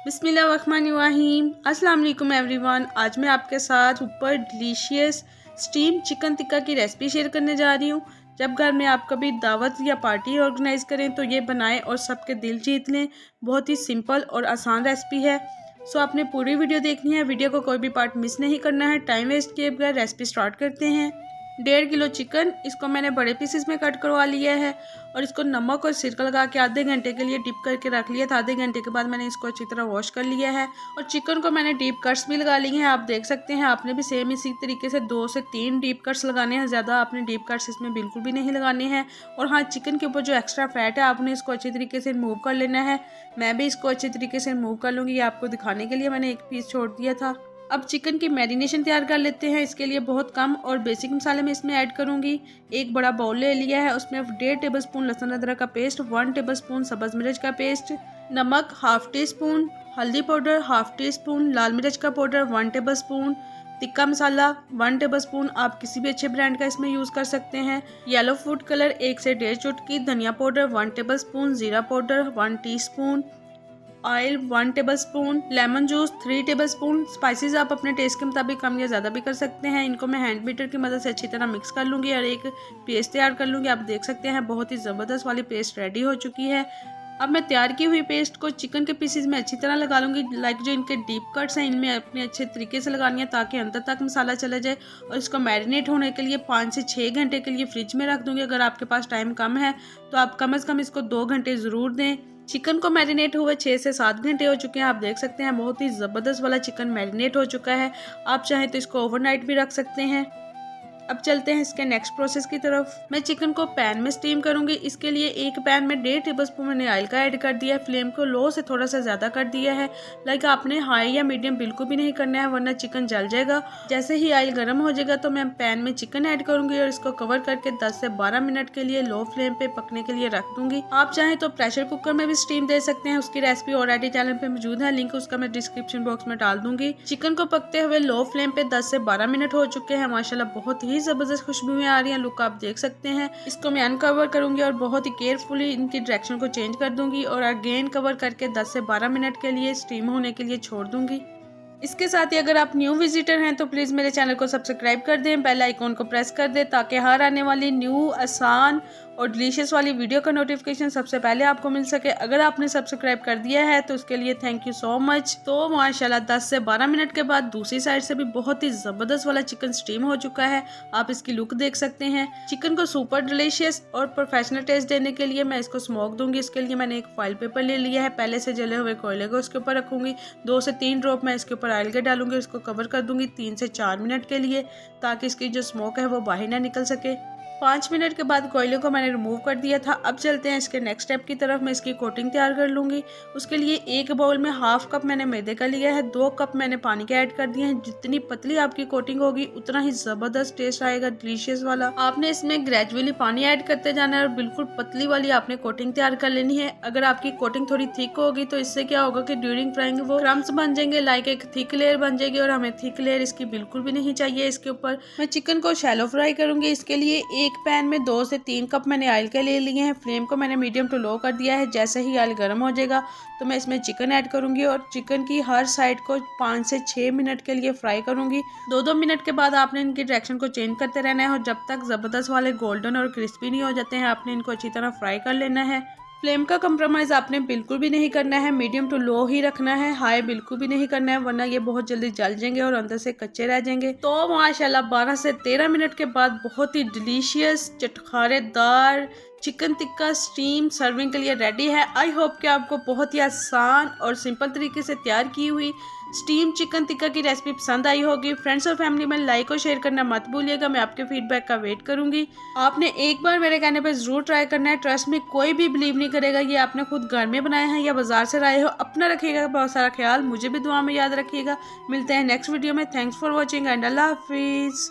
बिस्मिल्लाहिर्रहमानिर्रहीम। अस्सलाम वालेकुम एवरीवन। आज मैं आपके साथ super delicious steam chicken tikka की रेसिपी शेयर करने जा रही हूँ। जब घर में आप कभी दावत या पार्टी ऑर्गेनाइज करें तो ये बनाएं और सबके दिल जीत लें। बहुत ही सिंपल और आसान रेसिपी है। सो आपने पूरी वीडियो देखनी है, वीडियो को कोई भी पार्ट मिस नहीं करना है। टाइम वेस्ट किए बगैर रेसिपी स्टार्ट करते हैं। 1.5 किलो चिकन, इसको मैंने बड़े पीसेस में कट करवा लिया है और इसको नमक और सिरका लगा के आधे घंटे के लिए डिप करके रख लिया था। आधे घंटे के बाद मैंने इसको अच्छी तरह वॉश कर लिया है और चिकन को मैंने डीप कट्स भी लगा लिए हैं। आप देख सकते हैं, आपने भी सेम इसी तरीके से 2 से 3 डीप कट्स लगाने हैं। ज़्यादा आपने डीप कट्स इसमें बिल्कुल भी नहीं लगाने हैं। और हाँ, चिकन के ऊपर जो एक्स्ट्रा फैट है आपने इसको अच्छी तरीके से रिमूव कर लेना है। मैं भी इसको अच्छी तरीके से रिमूव कर लूँगी। आपको दिखाने के लिए मैंने एक पीस छोड़ दिया था। अब चिकन की मैरिनेशन तैयार कर लेते हैं। इसके लिए बहुत कम और बेसिक मसाले मैं इसमें ऐड करूंगी। एक बड़ा बाउल ले लिया है, उसमें 1.5 टेबलस्पून लहसुन अदरक का पेस्ट, 1 टेबलस्पून सब्ज मिर्च का पेस्ट, नमक हाफ टी स्पून, हल्दी पाउडर हाफ टी स्पून, लाल मिर्च का powder 1 tablespoon, tikka masala 1 tablespoon. आप किसी भी अच्छे ब्रांड का इसमें यूज़ कर सकते हैं। येलो फूड कलर 1 से 1.5 चुटकी, धनिया पाउडर 1 टेबलस्पून, जीरा powder 1 teaspoon, oil 1 tablespoon, lemon juice 3 tablespoon. Spices आप अपने टेस्ट के मुताबिक कम या ज़्यादा भी कर सकते हैं। इनको मैं हैंड बीटर की मदद से अच्छी तरह मिक्स कर लूँगी और एक पेस्ट तैयार कर लूँगी। आप देख सकते हैं, बहुत ही ज़बरदस्त वाली पेस्ट रेडी हो चुकी है। अब मैं तैयार की हुई पेस्ट को चिकन के पीसेस में अच्छी तरह लगा लूँगी। लाइक जो इनके डीप कट्स हैं, इनमें अपने अच्छे तरीके से लगानी है ताकि अंदर तक मसाला चला जाए। और इसको मैरिनेट होने के लिए 5 से 6 घंटे के लिए फ्रिज में रख दूँगी। अगर आपके पास टाइम कम है तो आप कम से कम इसको 2 घंटे ज़रूर दें। चिकन को मैरिनेट हुए 6 से 7 घंटे हो चुके हैं। आप देख सकते हैं, बहुत ही ज़बरदस्त वाला चिकन मैरिनेट हो चुका है। आप चाहें तो इसको ओवरनाइट भी रख सकते हैं। अब चलते हैं इसके नेक्स्ट प्रोसेस की तरफ। मैं चिकन को पैन में स्टीम करूंगी। इसके लिए एक पैन में 1.5 टेबलस्पून मैंने ऑयल का ऐड कर दिया है। फ्लेम को लो से थोड़ा सा ज़्यादा कर दिया है। लाइक आपने हाई या मीडियम बिल्कुल भी नहीं करना है, वरना चिकन जल जाएगा। जैसे ही ऑयल गर्म हो जाएगा तो मैं पैन में चिकन ऐड करूंगी और इसको कवर करके 10 से 12 मिनट के लिए लो फ्लेम पे पकने के लिए रख दूंगी। आप चाहें तो प्रेशर कुकर में भी स्टीम दे सकते हैं। उसकी रेसिपी ऑलरेडी चैनल पे मौजूद है, लिंक उसका मैं डिस्क्रिप्शन बॉक्स में डाल दूंगी। चिकन को पकते हुए लो फ्लेम पे 10 से 12 मिनट हो चुके हैं। माशाल्लाह बहुत ही जबरदस्त खुशबू में आ रही है। लुक आप देख सकते हैं। इसको मैं अनकवर करूंगी और बहुत ही केयरफुली इनकी डायरेक्शन को चेंज कर दूंगी और अगेन कवर करके 10 से 12 मिनट के लिए स्टीम होने के लिए छोड़ दूंगी। इसके साथ ही अगर आप न्यू विजिटर हैं तो प्लीज़ मेरे चैनल को सब्सक्राइब कर दें, बेल आइकॉन को प्रेस कर दें ताकि हर आने वाली न्यू आसान और डिलीशियस वाली वीडियो का नोटिफिकेशन सबसे पहले आपको मिल सके। अगर आपने सब्सक्राइब कर दिया है तो उसके लिए थैंक यू सो मच। तो माशाल्लाह 10 से 12 मिनट के बाद दूसरी साइड से भी बहुत ही ज़बरदस्त वाला चिकन स्टीम हो चुका है। आप इसकी लुक देख सकते हैं। चिकन को सुपर डिलीशियस और प्रोफेशनल टेस्ट देने के लिए मैं इसको स्मोक दूंगी। इसके लिए मैंने एक फॉइल पेपर ले लिया है। पहले से जले हुए कोयले को उसके ऊपर रखूंगी। 2 से 3 ड्रॉप मैं इसके ऊपर ऑयल के डालूंगी। इसको कवर कर दूंगी 3 से 4 मिनट के लिए ताकि इसकी जो स्मोक है वो बाहर ना निकल सके। 5 मिनट के बाद कोयले को मैंने रिमूव कर दिया था। अब चलते हैं इसके नेक्स्ट स्टेप की तरफ। मैं इसकी कोटिंग तैयार कर लूँगी। उसके लिए एक बाउल में हाफ कप मैंने मैदे का लिया है, 2 कप मैंने पानी के ऐड कर दिए हैं। जितनी पतली आपकी कोटिंग होगी उतना ही ज़बरदस्त टेस्ट आएगा, डिलीशियस वाला। आपने इसमें ग्रेजुअली पानी ऐड करते जाना है और बिल्कुल पतली वाली आपने कोटिंग तैयार कर लेनी है। अगर आपकी कोटिंग थोड़ी थिक होगी तो इससे क्या होगा कि ड्यूरिंग फ्राइंग वो क्रम्स बन जाएंगे, लाइक एक थिक लेयर बन जाएगी और हमें थिक लेयर इसकी बिल्कुल भी नहीं चाहिए। इसके ऊपर मैं चिकन को शैलो फ्राई करूंगी। इसके लिए एक पैन में 2 से 3 कप मैंने ऑयल के ले लिए हैं। फ्लेम को मैंने मीडियम टू लो कर दिया है। जैसे ही ऑयल गर्म हो जाएगा तो मैं इसमें चिकन ऐड करूंगी और चिकन की हर साइड को 5 से 6 मिनट के लिए फ्राई करूंगी। 2-2 मिनट के बाद आपने इनकी डायरेक्शन को चेंज करते रहना है और जब तक ज़बरदस्त वाले गोल्डन और क्रिस्पी नहीं हो जाते हैं आपने इनको अच्छी तरह फ्राई कर लेना है। फ्लेम का कंप्रोमाइज़ आपने बिल्कुल भी नहीं करना है, मीडियम टू लो ही रखना है। हाई बिल्कुल भी नहीं करना है, वरना ये बहुत जल्दी जल जाएंगे और अंदर से कच्चे रह जाएंगे। तो माशाल्लाह 12 से 13 मिनट के बाद बहुत ही डिलीशियस चटखारेदार चिकन टिक्का स्टीम सर्विंग के लिए रेडी है। आई होप कि आपको बहुत ही आसान और सिंपल तरीके से तैयार की हुई स्टीम चिकन टिक्का की रेसिपी पसंद आई होगी। फ्रेंड्स और फैमिली में लाइक और शेयर करना मत भूलिएगा। मैं आपके फीडबैक का वेट करूंगी। आपने एक बार मेरे कहने पे ज़रूर ट्राई करना है। ट्रस्ट में कोई भी बिलीव नहीं करेगा ये आपने खुद घर में बनाया है या बाजार से लाए हो। अपना रखिएगा बहुत सारा ख्याल, मुझे भी दुआ में याद रखिएगा। मिलते हैं नेक्स्ट वीडियो में। थैंक्स फॉर वॉचिंग एंड अल्लाह हाफिज़।